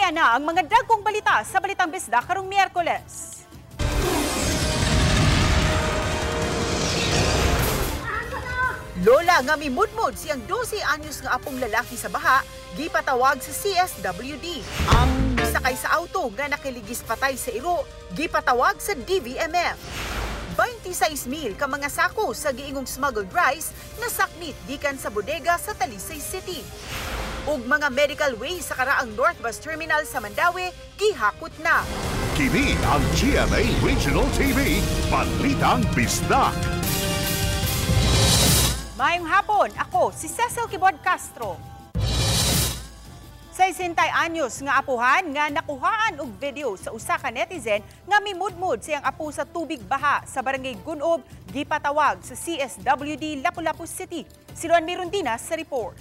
Iya na ang mga dagkong balita sa Balitang Bisda karong Miyerkules. Lola nga mimudmod siyang 12 anyos nga apong lalaki sa baha, gipatawag sa CSWD. Ang sakay sa auto nga nakiligis patay sa iro, gipatawag sa DVMF. 26,000 ka mga sako sa giingong smuggled rice na saknit gikan sa bodega sa Talisay City. Ug mga medical waste sa karaang North Bus Terminal sa Mandaue, gihakot na. Kini ang GMA Regional TV, Balitang Bisdak. Mayong hapon, ako si Cecil Kibod Castro. 60 anyos nga apuhan nga nakuhaan og video sa usa ka netizen nga mimudmod siyang apo sa tubig baha sa barangay Gunob, gipatawag sa CSWD Lapu-Lapu City. Si Luan Mirondina sa report.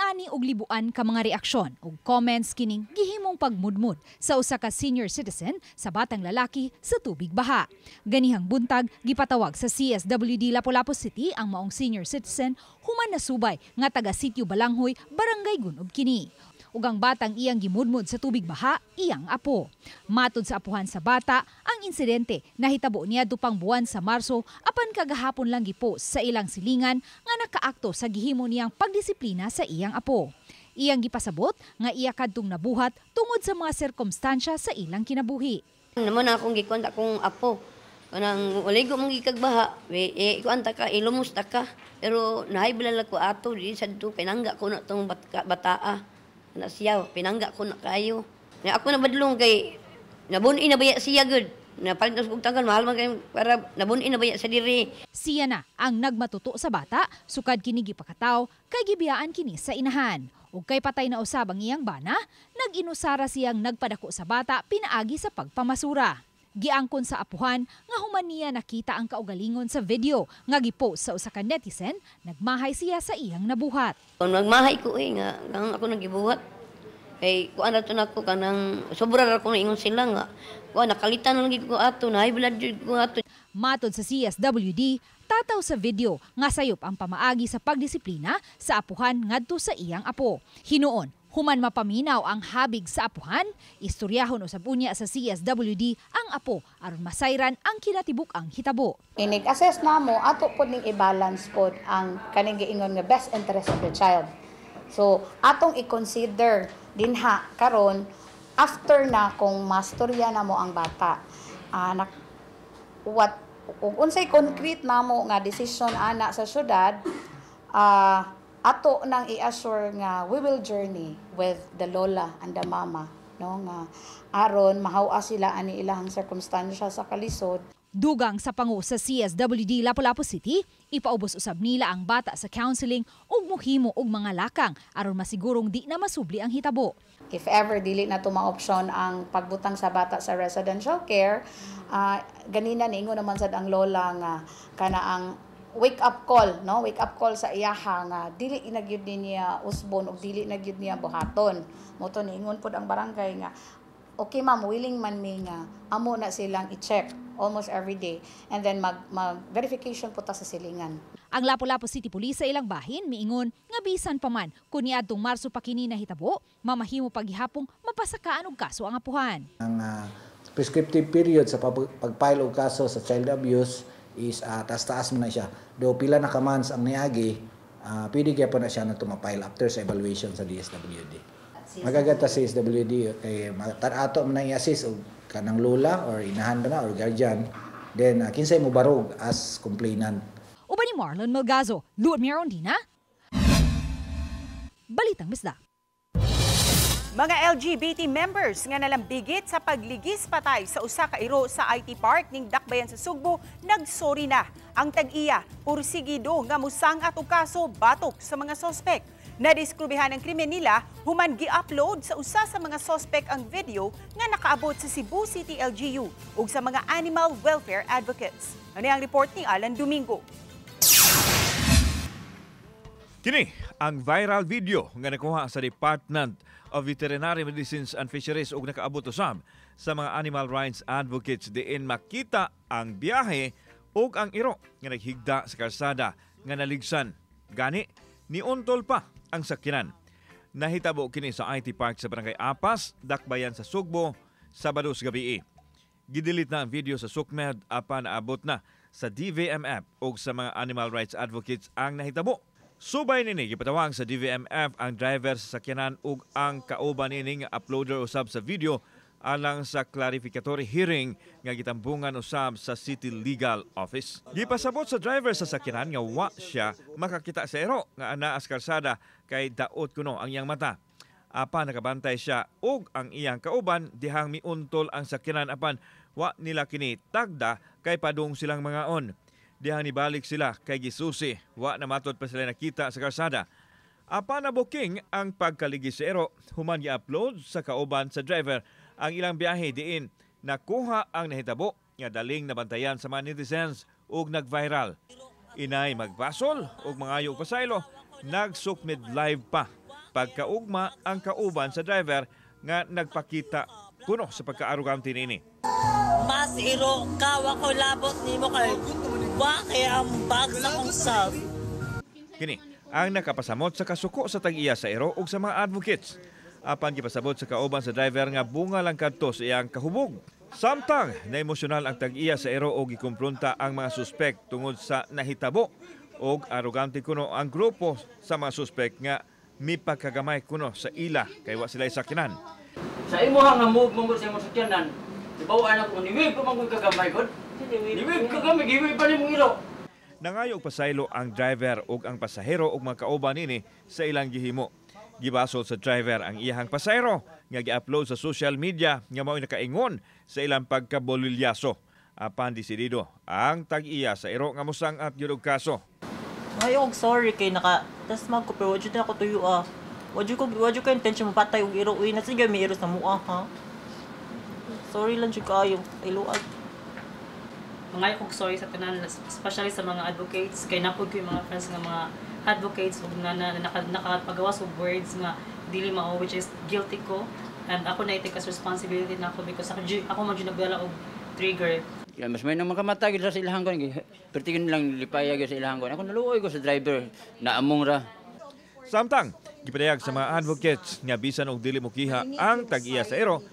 Ani og libuan ka mga reaksyon ug comments kining gihimong pagmudmud sa usa ka senior citizen sa batang lalaki sa tubig baha. Ganihang buntag gipatawag sa CSWD Lapu-Lapu City ang maong senior citizen human nasubay nga taga Sitio Balanghoy, Barangay Gunob kini. Ug ang batang iyang gimudmod sa tubig baha, iyang apo. Matod sa apuhan sa bata, ang insidente nahitabo niya dupang buwan sa Marso apan kagahapon lang gipost sa ilang silingan nga nakaakto sa gihimo niyang pagdisiplina sa iyang apo. Iyang gipasabot nga iya kadtong nabuhat tungod sa mga sirkumstansya sa ilang kinabuhi. Naman akong gikwanta kong apo. Kanang waligo mong gikagbaha, ikuanta ka, ilumusta ka. Pero nahibilala ko ato, di sa dito, pinangga ko na itong bataa. Na siya, pinangga ko na kayo. Na ako na badlong kay, nabunin na baya siya good. Napalit na sa bugtangan, mahal man kayo para nabunin na baya sa diri. Siya na ang nagmatuto sa bata, sukad kini gipakataw, kay gibiyaan kini sa inahan. Ug kay patay na usab ang iyang bana, nag-inusara siyang nagpadako sa bata pinaagi sa pagpamasura. Giangkon sa apuhan nga human niya nakita ang kaugalingon sa video nga gipost sa usa ka netizen, nagmahay siya sa iyang nabuhat. Kung nagmahay ko nga ako nagibuhat. Kay kuan rato nako kanang sobra ra ko ingon sila nga. Kuan nakalitan lang ko ato, nahibilad jud ko ato. Matod sa CSWD, tataw sa video nga sayop ang pamaagi sa pagdisiplina sa apuhan ngadto sa iyang apo. Hinuon human mapaminaw ang habig sa apuhan, istoryahon usab unya sa CSWD ang apo aron masayran ang kinatibuk ang hitabo. Inig-assess namo ato pod ning i-balance pod ang kaning giingon nga best interest of the child. So atong i-consider dinha karon after na kung mastorya namo ang bata. Kung unsay concrete namo nga decision ana sa syudad, ato nang i-assure nga we will journey with the lola and the mama, no, nga aron mahawa sila ani ilahang circumstansya sa kalisod. Dugang sa pangu sa CSWD Lapu-Lapu City, ipaubos usab nila ang bata sa counseling ug mohimo og mga lakang aron masigurong di na masubli ang hitabo. If ever dili na to ma-option ang pagbutang sa bata sa residential care, ganina niingon naman sad ang lola nga kana ang wake up call, no? Wake up call sa iyaha nga dili na gyud niya usbon ug dili na gyud niya buhaton. Moto niingon pod ang barangay nga okay ma'am, willing man mi nga amo na silang i-check almost every day and then mag-verification po ta sa silingan. Ang Lapu-Lapu City Police sa ilang bahin miingon nga bisan pa man kun niadtong Marso pa kini nahitabo, mamahimo paghihapong mapasakaan og kaso ang apuhan. Ang prescriptive period sa pag-file og kaso sa child abuse is taas-taas man na siya. Do pila na ka months ang niagi, pwede kaya pa na siya na tumapile after sa evaluation sa DSWD. Magagata sa DSWD kay ato man na i-assist og kanang lola or inahan na or guardian, then kinsay mo barog as complainant. Uban ni Marlon Melgazo, Luan Mirondina, Balitang Bisda. Mga LGBT members nga nalambigit sa pagligis patay sa usa ka iro sa IT Park ning Dakbayan sa Sugbo, nagsorry na. Ang tag-iya, pursigido nga musangat og kaso batok sa mga sospek. Nadiskrubihan ang krimen nila, human gi-upload sa usa sa mga sospek ang video nga nakaabot sa Cebu City LGU ug sa mga animal welfare advocates. Ano ang report ni Alan Domingo? Kini ang viral video nga nakuha sa Department of Veterinary Medicines and Fisheries ug nakaabot usab sa mga animal rights advocates diin makita ang biyahe ug ang iro nga naghigda sa kalsada nga naligsan. Gani niuntol pa ang sakyanan. Nahitabo kini sa IT Park sa Barangay Apas, Dakbayan sa Sugbo, Sabado sa gabi. Gidilit na ang video sa SUCMED apan naabot na sa DVMF o sa mga animal rights advocates ang nahitabo. Subay nini gipatawag sa DVMF ang driver sa sakyanan ug ang kauban nini nga uploader usab sa video alang sa clarificatory hearing nga gitambungan usab sa City Legal Office. Gipasabot sa driver sa sakyanan nga wa siya makakita sa ero nga anaa sa kalsada kay daot kuno ang iyang mata. Apan nakabantay siya ug ang iyang kauban dihang miuntol ang sakyanan apan wa nila kini tagda kay padung silang mga on. Dihang nibalik sila kay gisusi, wa na matod pa sila nakita sa kalsada. Apan na booking ang pagkaligi sa ero, human i-upload sa kauban sa driver ang ilang biyahe diin nakuha ang nahitabo nga daling nabantayan sa mga netizens ug nag-viral. Inay magbasol ug mangayo og pasaylo, nag-SUCMED live pa. Pagkaugma ang kauban sa driver nga nagpakita kuno sa pagkaarugante nini. Mas iro ka wa ko labot nimo kay wa kay ang bag sa kong sab. Kini ang nakapasamot sa kasuko sa tag-iya sa ero ug sa mga advocates. Apan gipasabot sa kauban sa driver nga bunga lang kadto sa iyang kahubog. Samtang na emosyonal ang tag-iya sa ero og gikumpronta ang mga suspek tungod sa nahitabo og arogante kuno ang grupo sa mga suspek nga mipagkagamay kuno sa ila kay wa sila sakyanan. Sa imo nga move mo sa imong sakyanan, ibawaan ako niwib pa man kagamay gud. Niwib kagamay giwib pa nimo ilo. Nangayo og pasaylo ang driver ug ang pasahero ug mga kauban nini sa ilang gihimo. Gibasol sa driver ang iyahang pasahero nga gi-upload sa social media nga mao nakaingon sa ilang pagkabolilyaso. Apan desidido ang tag-iya sa ero nga musang at gyud og kaso. Ayog sorry kay naka tas magko pero wajud na ako tuyo ah. Wajud ko intention mapatay og iro uy na sige may iro sa mua ha. Sorry lang jud kayo iluag. Mga kog sorry sa tanan especially sa mga advocates kay napod ko yung mga friends nga mga advocates ug na nakapagawas og words nga dili mao which is guilty ko and ako na i-take as responsibility na ako because ako man jud nagdala og trigger. Kaya mas may nang makamatay sa ilahang ko pertigin lang lipaya sa ilahang ko. Ako naluoy ko sa driver na among ra. Samtang gipadayag sa mga advocates nga bisan og dili mokiha ang tag-iya sa ero,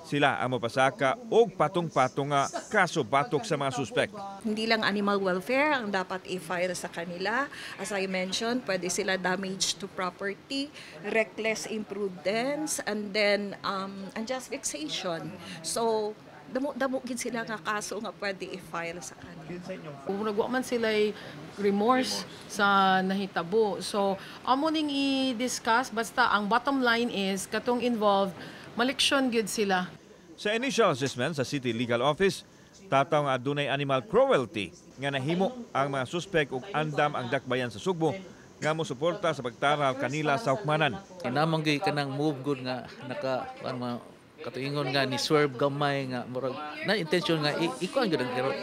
sila ang mapasaka og patong-patong nga kaso batok sa mga suspect. Hindi lang animal welfare ang dapat i-file sa kanila. As I mentioned, pwede sila damage to property, reckless imprudence, and then unjust vexation. So, damo gid sila nga kaso nga pwede i-file sa kanila. Kung nagwa man sila remorse sa nahitabo. So, amo ning i-discuss basta ang bottom line is katong involved maleksyon gid sila. Sa initial assessment sa City Legal Office, tataw nga adunay animal cruelty nga nahimo ang mga suspek ug andam ang Dakbayan sa Sugbo nga mosuporta sa pagtaral kanila sa hukmanan. Namang gyud kanang move good nga naka katuingon nga ni swerve gamay nga murag na intention nga ikuan gyud ang hero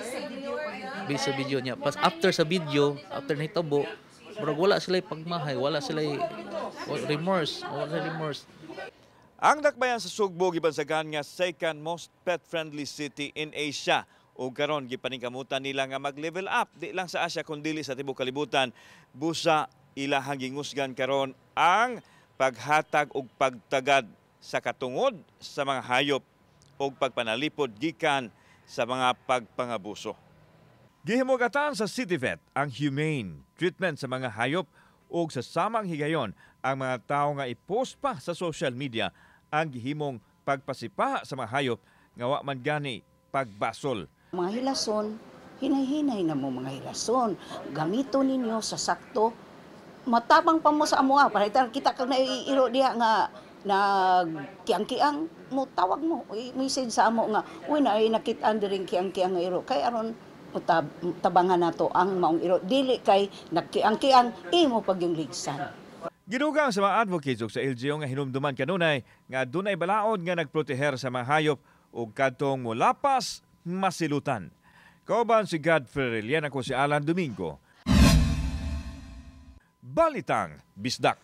based sa video niya. Pas after sa video, after nahitabo, murag wala sila pagmahay, wala sila remorse. Ang Dakbayan sa Sugbo gibansagan nga second most pet-friendly city in Asia. O karon gipaningkamutan nila nga mag-level up di lang sa Asia kundi sa tibuok kalibutan. Busa ilahang gingusgan karon ang paghatag og pagtagad sa katungod sa mga hayop o pagpanalipod gikan sa mga pagpangabuso. Gihimugatan sa CityVet ang humane treatment sa mga hayop o sa samang higayon ang mga tao nga i-post pa sa social media ang gihimong pagpasipa sa mga hayop nga wa man gani pagbasol. Mga hilason, hinay-hinay na mo mga hilason. Gamito ninyo sa sakto. Matabang pa mo sa amuha. Para kita kang naiiro diha nga kiang-kiang mo tawag mo. I-message sa amo nga, uy na ay nakitaan diring kiang-kiang nga iro. Kaya aron tabangan nato ang maong iro. Dili kay nagkiang-kiang, imo pag yung ligsan. Gidugang sa mga advocates ug sa LGU nga hinumduman kanunay nga dunay balaod nga nagproteher sa mga hayop ug kadtong molapas masilutan. Kauban si Godfrey Relian, ako si Alan Domingo. Balitang Bisdak.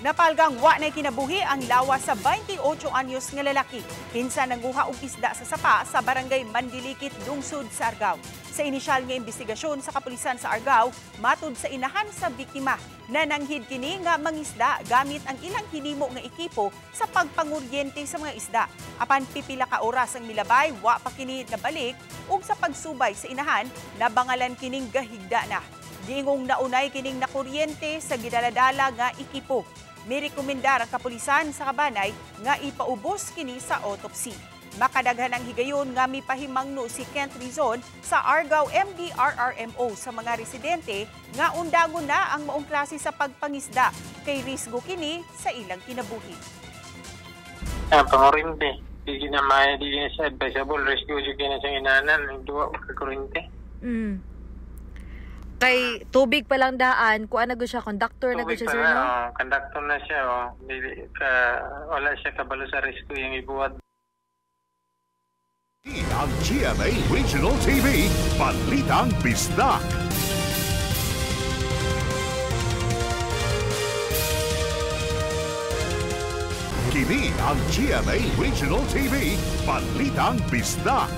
Napalgang wa na kinabuhi ang lawas sa 28 anyos nga lalaki. Kinsa nanguha og isda sa sapa sa barangay Mandilikit, lungsod sa Argao. Sa inisyal nga investigasyon sa kapulisan sa Argao, matud sa inahan sa biktima na nanghid kini nga mangisda gamit ang ilang hinimo nga ekipo sa pagpanguryente sa mga isda. Apan pipila ka oras ang milabay, wa pa kini nabalik ug sa pagsubay sa inahan, nabangalan kining gahigda na. Giingong naunay kining nakuryente sa gidaladala nga ekipo. Mirekomendar ang kapulisan sa Kabanay nga ipaubos kini sa autopsy. Makadaghan ang higayon nga mipahimangno si Kent Rizon sa Argao MDRRMO sa mga residente nga undangon na ang maong klase sa pagpangisda kay risgo kini sa ilang kinabuhi. Pangorinte, di na sa advisable rescue di na sa inanan ng duwa ka kurente. Kay tubig pa lang daan, kuan na siya, conductor na siya, sir, no? Conductor na siya, wala siya kabalo sa rescue yung ibuhat. Ang GMA Regional TV, Balitang Bisdak. Kini ang GMA Regional TV, Balitang Bisdak.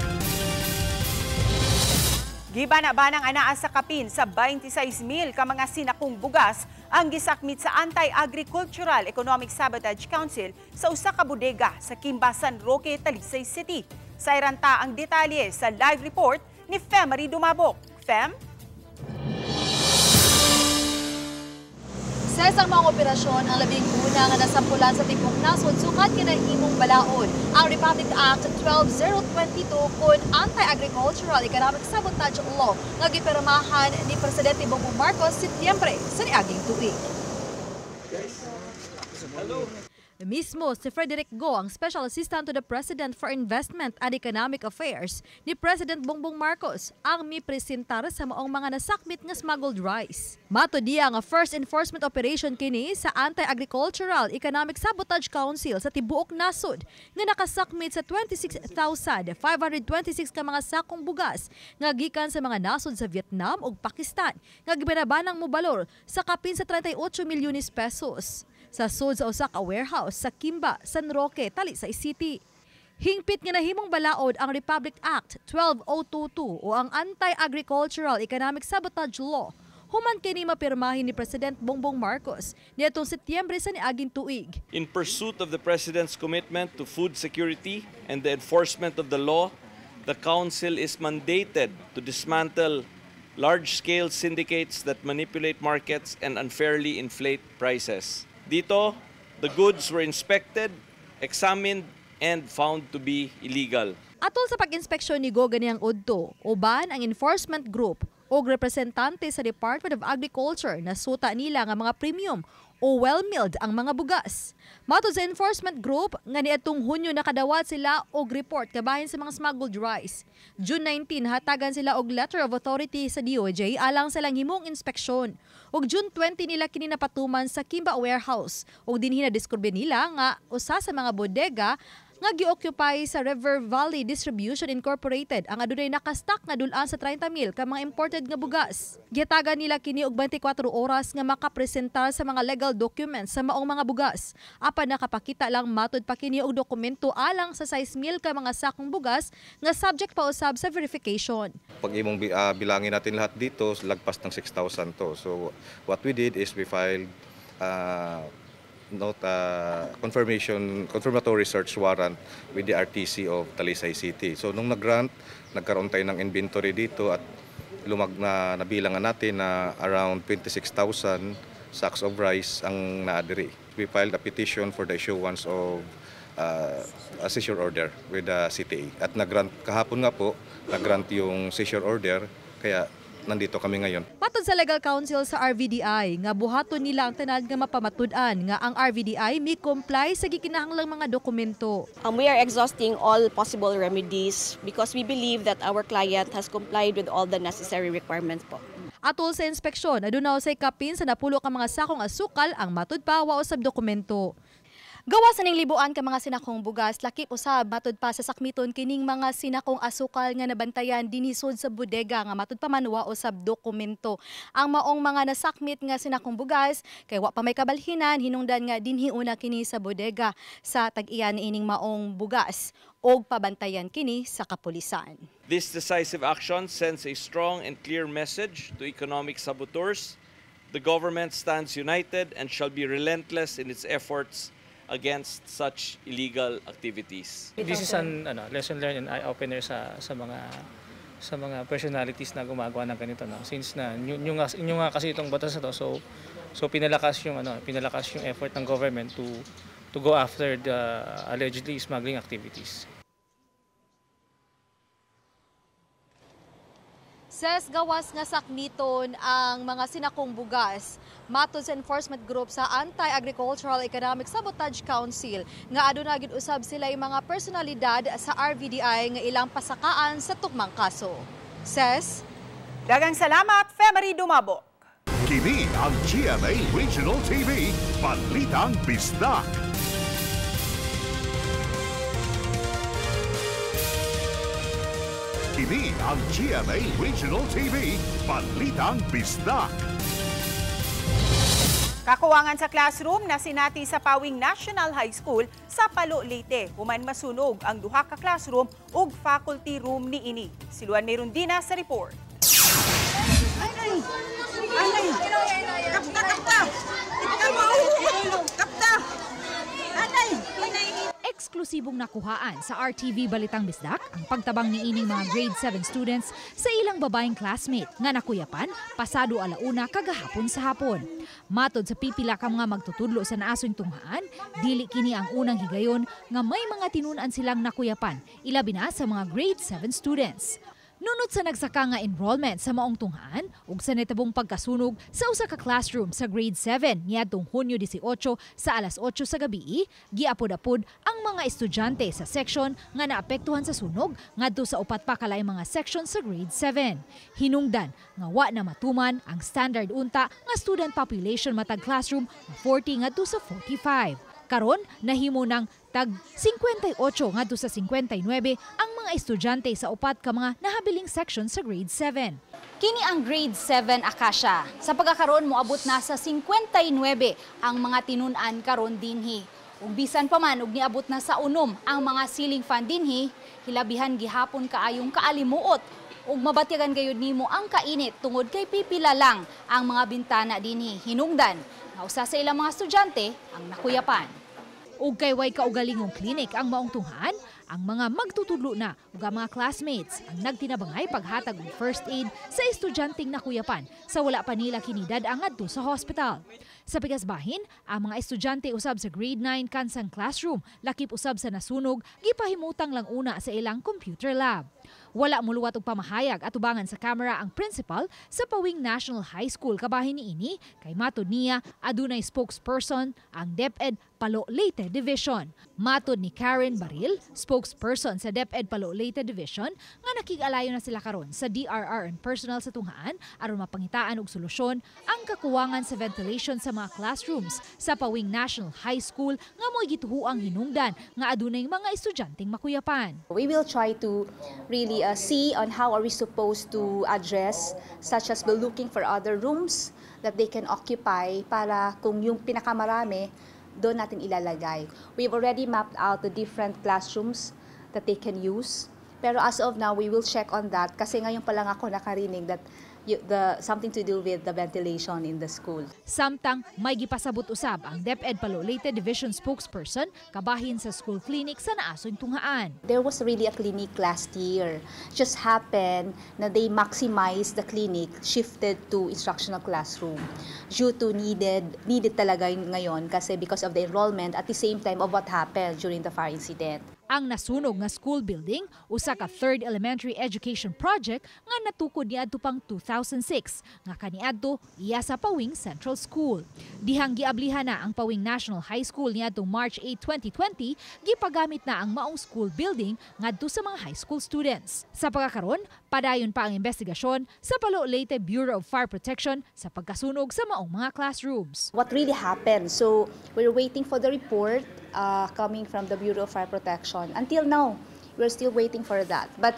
Gibana-banang anaa sa kapin sa 26,000 ka mga sinakong bugas ang gisakmit sa Anti-Agricultural Economic Sabotage Council sa usa ka bodega sa Kimba, San Roque, Talisay City. Sa iranta ang detalye sa live report ni Femari Dumabok. Fem? Sa isang mga operasyon, ang labing una nga nasampulan sa tipong nasod sukat kinahimong balaod ang Republic Act 12022 kun Anti-Agricultural Economic Sabotage Law nga gipirmahan ni Presidente Bongbong Marcos Setyembre sa niaging tuig. Mismo si Frederick Go, ang Special Assistant to the President for Investment and Economic Affairs ni President Bongbong Marcos, ang mipresentar sa maong mga nasakmit nga smuggled rice. Mato diya nga first enforcement operation kini sa Anti-Agricultural Economic Sabotage Council sa tibuok nasod nga nakasakmit sa 26,526 ka mga sakong bugas nga gikan sa mga nasod sa Vietnam ug Pakistan nga gibanabanang mobalor sa kapin sa 38 milyones pesos. Sa sud sa usa ka warehouse sa Kimba, San Roque, Talisay City. Hingpit nga nahimong balaod ang Republic Act 12022 o ang Anti-Agricultural Economic Sabotage Law. Human kini mapirmahin ni President Bongbong Marcos niadtong Setyembre sa niaging tuig. In pursuit of the President's commitment to food security and the enforcement of the law, the Council is mandated to dismantle large-scale syndicates that manipulate markets and unfairly inflate prices. Dito, the goods were inspected, examined, and found to be illegal. Atol sa pag-inspeksyon ni Go ganiyang udto, uban ang enforcement group o representante sa Department of Agriculture na suta nila nga mga premium o well-milled ang mga bugas. Matod sa enforcement group, nga niadtong Hunyo nakadawat sila og report kabahin sa mga smuggled rice. June 19, hatagan sila og letter of authority sa DOJ alang sa lang himong inspeksyon. Og June 20 nila kini napatuman sa Kimba Warehouse. Og dinhi na diskurbe nila nga usa sa mga bodega nga gi-occupy sa River Valley Distribution Incorporated ang adunay nakastock nga dulan sa 30,000 ka mga imported nga bugas. Gihatagan nila kini og 24 oras nga makapresentar sa mga legal documents sa maong mga bugas. Apan nakapakita lang matud pa kini og dokumento alang sa 6,000 ka mga sakong bugas nga subject pa usab sa verification. Pag imong bilangin natin lahat dito, lagpas ng 6,000 to. So what we did is we filed confirmatory search warrant with the RTC of Talisay City. So nung nag-grant, nagkaroon tayo ng inventory dito at nabilangan natin na around 26,000 sacks of rice ang naadiri. We filed a petition for the issuance of a seizure order with the CTA. At nag-grant kahapon nga po, nag-grant yung seizure order, kaya nandito kami ngayon. Matod sa Legal Counsel sa RVDI, nga buhaton nila ang tanan nga mapamatud-an nga ang RVDI may comply sa gikinahanglang mga dokumento. We are exhausting all possible remedies because we believe that our client has complied with all the necessary requirements po. Atol sa inspeksyon, adunaw say kapin sa napulo ka mga sakong asukal ang matud pa wa usab dokumento. Gawas ning libuan ka mga sinakong bugas, lakip usab matud pa sa sakmiton kining mga sinakong asukal nga nabantayan dinisod sa bodega nga matud pa manwa usab dokumento. Ang maong mga nasakmit nga sinakong bugas kay wa pa may kabalhinan hinungdan nga dinhi una kini sa bodega sa tag-iya niining maong bugas og pabantayan kini sa kapulisan. This decisive action sends a strong and clear message to economic saboteurs. The government stands united and shall be relentless in its efforts against such illegal activities. This is an lesson learned and eye-opener sa mga personalities na gumagawa ng ganito, no? Since na yung nga kasi itong batas na to, so pinalakas yung effort ng government to go after the allegedly smuggling activities. Ses gawas nga sakmiton ang mga sinakong bugas matud sa enforcement group sa Anti-Agricultural Economic Sabotage Council nga aduna gid usab sila mga personalidad sa RVDI nga ilang pasakaan sa tukmang kaso. Ses, dagang salamat, Femery Dumabok. Kini ang GMA Regional TV, Balitang Bisdak. Kini ang GMA Regional TV, Balitang Bisdak. Kakuwangan sa classroom na sinati sa Pawing National High School sa Palo, Leyte. Human masunog ang duha ka classroom ug faculty room niini. Si Luan Merundina sa report. Eksklusibong nakuhaan sa RTV Balitang Bisdak ang pagtabang niining mga grade 7 students sa ilang babaeng classmate nga nakuyapan pasado alauna kagahapon sa hapon. Matod sa pipila ka mga magtutudlo sa naasong tunghaan, dili kini ang unang higayon nga may mga tinunan silang nakuyapan, ilabi na sa mga grade 7 students. Nunod sa nagsaka nga enrollment sa maong tunghaan ug sa netabong pagkasunog sa usa ka classroom sa grade 7 niadtong Hunyo 18 sa alas 8 sa gabi, giapod-apod ang mga estudyante sa section nga naapektuhan sa sunog ngadto sa upat pa kalay mga section sa grade 7. Hinungdan nga wa na matuman ang standard unta nga student population matag classroom 40 ngadto sa 45. Karon nahimo ng tag 58 ngadto sa 59 ang mga estudyante sa upat ka mga nahabiling section sa grade 7. Kini ang grade 7 Acacia. Sa pagkakaroon moabot na sa 59 ang mga tinunan karon dinhi. Ug bisan pa man ug niabot na sa unom ang mga ceiling fan dinhi, hilabihan gihapon kaayong kaalimuot ug mabatyagan gayud nimo ang kainit tungod kay pipila lang ang mga bintana dinhi. Hinungdan nga usa sa ilang mga estudyante ang nakuyapan. Ug kay way kaugalingong klinik ang maong tunghaan, ang mga magtutudlo na ug ang mga classmates ang nagtinabangay paghatag og first aid sa estudyanteng nakuyapan sa wala pa nila kinidad ang adto sa hospital. Sa pigasbahin, ang mga estudyante usab sa grade 9 kansang classroom lakip usab sa nasunog gipahimutang lang una sa ilang computer lab. Wala muluwat og pamahayag at ubangan sa camera ang principal sa Pawing National High School kabahin niini kay matod niya adunay spokesperson ang DepEd Palo Leyte Division. Matod ni Karen Baril, spokesperson sa DepEd Palo Leyte Division, nga nakig-alayo na sila karon sa DRR and personnel sa tunghaan aron mapangitaan og solusyon ang kakuwangan sa ventilation sa mga classrooms sa Pawing National High School nga mo'y gituhuang hinungdan nga adunay mga estudyanteng makuyapan. We will try to really see on how are we supposed to address, such as we're looking for other rooms that they can occupy para kung yung pinakamarami doon natin ilalagay. We've already mapped out the different classrooms that they can use. Pero as of now, we will check on that kasi ngayon pa lang ako nakarinig that something to do with the ventilation in the school. Samtang may gipasabot usab ang DepEd Palo Leyte Division spokesperson kabahin sa school clinic sa naasong tunghaan. There was really a clinic last year. Just happened na they maximized the clinic, shifted to instructional classroom due to needed talaga ngayon kasi because of the enrollment at the same time of what happened during the fire incident. Ang nasunog nga school building, usa ka third elementary education project nga natukod niadto pang 2006 nga kaniadto iya sa Pawing Central School. Dihang giablihan na ang Pawing National High School niadtong March 8, 2020, gipagamit na ang maong school building ngadto sa mga high school students. Sa pagkakaron, padayon pa ang investigasyon sa Palo Leyte Bureau of Fire Protection sa pagkasunog sa maong mga classrooms. What really happened? So we're waiting for the report coming from the Bureau of Fire Protection. Until now, we're still waiting for that. But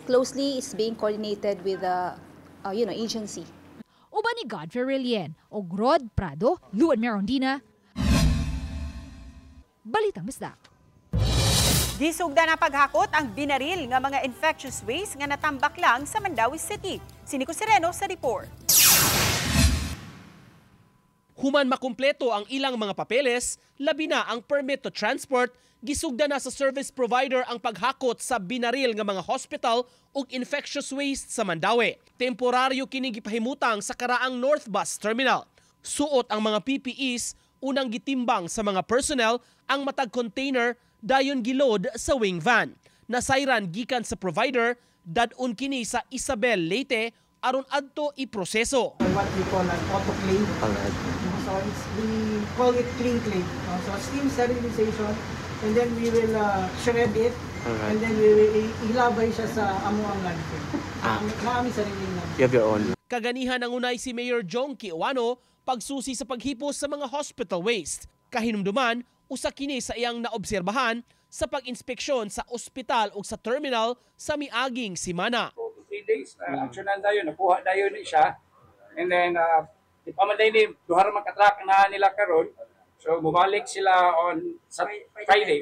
closely, it's being coordinated with the agency. Uban ni Godfrey Relien o Rod Prado, Luan Merondina. Balitang Bisdak. Gisugda na paghakot ang binaril nga mga infectious waste nga natambak lang sa Mandawi City. Sinico Sereno sa report. Human makumpleto ang ilang mga papeles, labi na ang permit to transport, gisugda na sa service provider ang paghakot sa binaril nga mga hospital ug infectious waste sa Mandawi. Temporaryo kini gipahimutang sa karaang North Bus Terminal. Suot ang mga PPEs, unang gitimbang sa mga personnel ang matag container dayon gilod sa wing van. Nasayran gikan sa provider, dadun kini sa Isabel Leyte aron adto iproseso. What we call an autoclave. So we call it clean clay. So steam sterilization, and then we will shred it, and then we will ilabay siya sa amuang landfill. Maami sariling namin. You have your own. Kaganihan ang unay si Mayor Jong Kiwano pagsusi sa paghipos sa mga hospital waste. Kahinumduman, usa kini sa iyang naobserbahan sa pag-inspeksyon sa ospital o sa terminal sa miaging simana. 3 days na aksyonan tayo, nakuha tayo ni siya. And then, ipamaday ni duhar makatrack na nila karon. So, bumalik sila on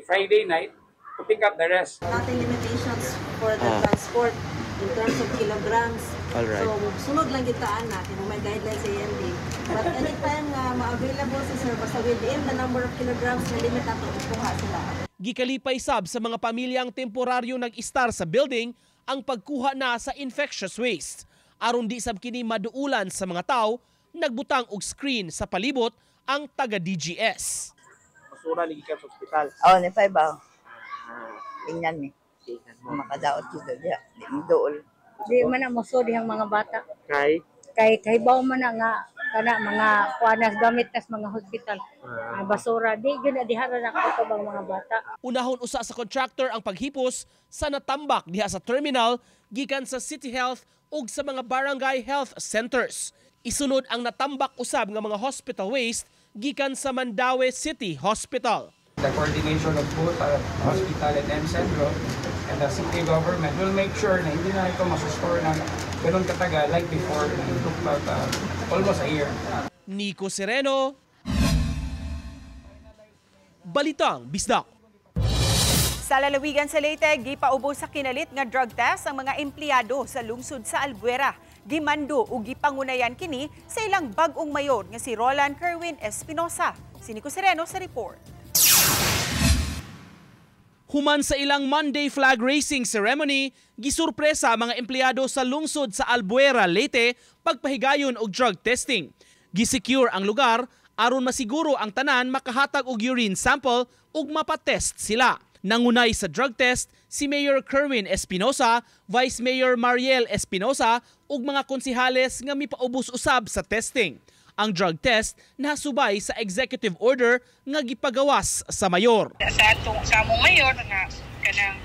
Friday night to pick up the rest. Nothing limitations for the transport in terms of kilograms. Alright. So, sunod lang gitaan natin, may guidelines sa EMD. But anytime ma-available sa sir, basta within the number of kilograms na limit ato, ikuha sila. Gikalipay sab sa mga pamilyang temporaryo nag-istar sa building ang pagkuha na sa infectious waste. Aron di sab kini maduulan sa mga tao, nagbutang og screen sa palibot ang taga-DGS. Basura lagi ka sa ospital. Oo, ni Fay ba? Tingnan ni. Makadaot dito diya. Dool. Di man na moso dihang mga bata. Kay baw man na nga kana mga kuanas gamit tas mga hospital. Basura di gyud na diha ra nakakabang mga bata. Unahon usa sa contractor ang paghipos sa natambak diha sa terminal gikan sa City Health ug sa mga barangay health centers. Isunod ang natambak usab nga mga hospital waste gikan sa Mandawi City Hospital. The coordination of both hospital and M-Centro and the city government will make sure na hindi na ito masustore na ganun katagal like before. It took almost a year. Nico Sereno, Balitang Bisdak. Sa lalawigan sa Leyte, gipaubos sa kinalit nga drug test ang mga empleyado sa lungsod sa Albuera. Gimando o gipangunayan kini sa ilang bag-ong mayor nga si Roland Kerwin Espinosa. Sinico Sereno sa report. Human sa ilang Monday flag racing ceremony, gisurpresa ang mga empleyado sa lungsod sa Albuera, Leyte pagpahigayon og drug testing. Gisecure ang lugar aron masiguro ang tanan makahatag og urine sample ug mapatest sila. Nangunay sa drug test si Mayor Kerwin Espinosa, Vice Mayor Mariel Espinosa ug mga konsihales nga mipaubos usab sa testing. Ang drug test nasubay sa executive order nga gipagawas sa mayor. Sa among mayor nga kanang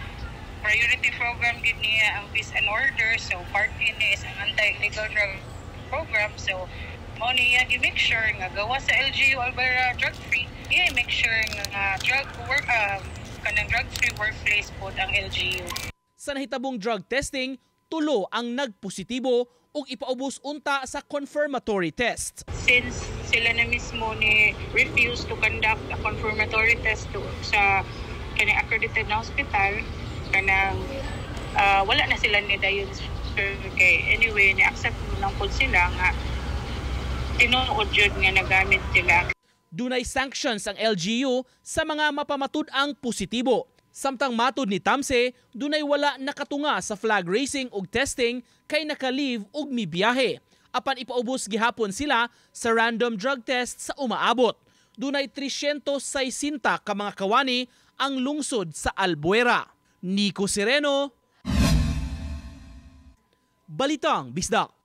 priority program gid niya ang peace and order, so part ini is ang anti-illegal drug program, so mo niya gi-make sure nga gawa sa LGU Albuera drug free, niya make sure nga kanang drug-free workplace po ang LGU. Sa nahitabong drug testing, tulo ang nagpositibo ug ipaubos unta sa confirmatory test. Since sila na mismo ni refuse to conduct a confirmatory test sa kanang accredited na hospital, kanang wala na sila ni dayon kay anyway ni-accept lang po sila nga tinuod jud nga nagamit sila. Dunay sanctions ang LGU sa mga mapamatud-ang positibo. Samtang matud ni Tamse, dunay wala nakatunga sa flag racing ug testing kay naka-leave ug mibiyahe. Apan ipaubos gihapon sila sa random drug test sa umaabot. Dunay 360 ka mga kawani ang lungsod sa Albuera. Nico Sereno, Balitang Bisdak.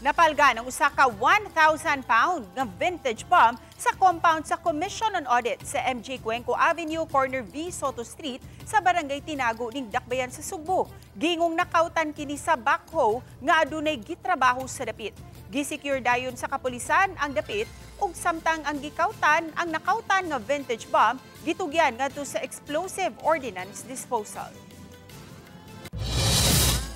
Napalgan ang usa ka 1,000 pound nga vintage bomb sa compound sa Commission on Audit sa MJ Cuenco Avenue, corner V Soto Street sa Barangay Tinago ning Dakbayan sa Sugbo. Gingong nakautan kini sa backhoe nga adunay gitrabaho sa dapit. Gisecure dayon sa kapulisan ang dapit ug samtang ang nakautan nga vintage bomb gitugyan ngadto sa explosive ordnance disposal.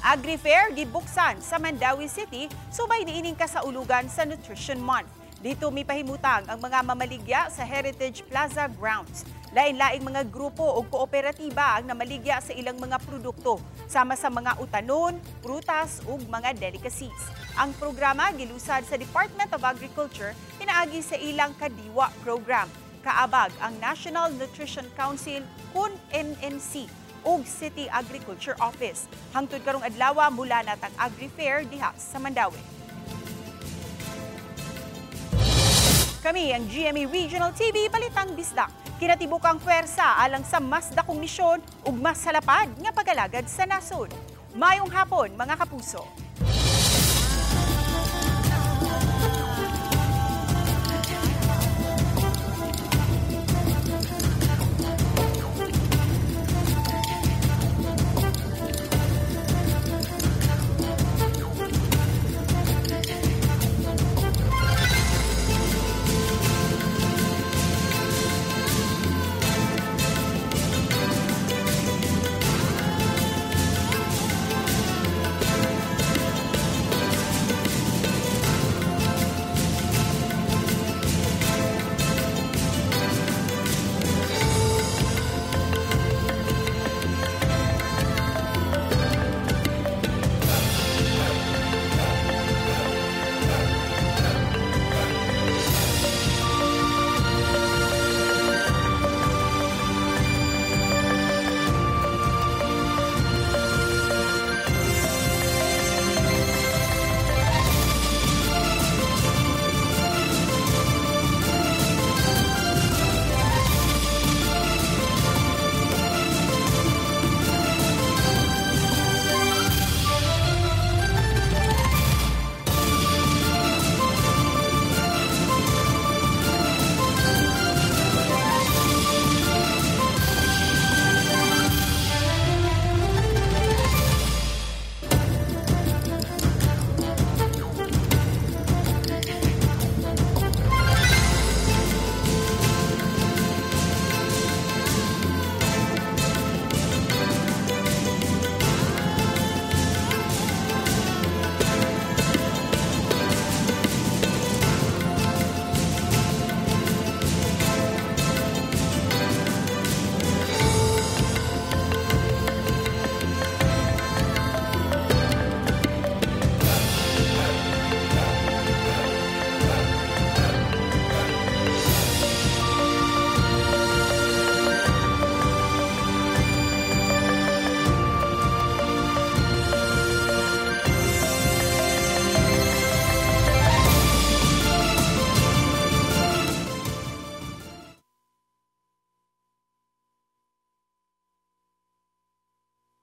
Agri-fair gibuksan sa Mandawi City subay niining kasaulugan sa Nutrition Month. Dito mipahimutang ang mga mamaligya sa Heritage Plaza grounds. Lain-laing mga grupo o kooperatiba ang namaligya sa ilang mga produkto, sama sa mga utanon, prutas ug mga delicacies. Ang programa gilusad sa Department of Agriculture pinaagi sa ilang Kadiwa program. Kaabag ang National Nutrition Council kun NNC ug City Agriculture Office. Hangtod karong adlaw mula natang Agri-fair diha sa Mandawi. Kami ang GMA Regional TV Balitang Bisdak. Kinatibukang pwersa alang sa mas dakong misyon ug mas salapad nga pagalagad sa nasod. Mayong hapon mga kapuso.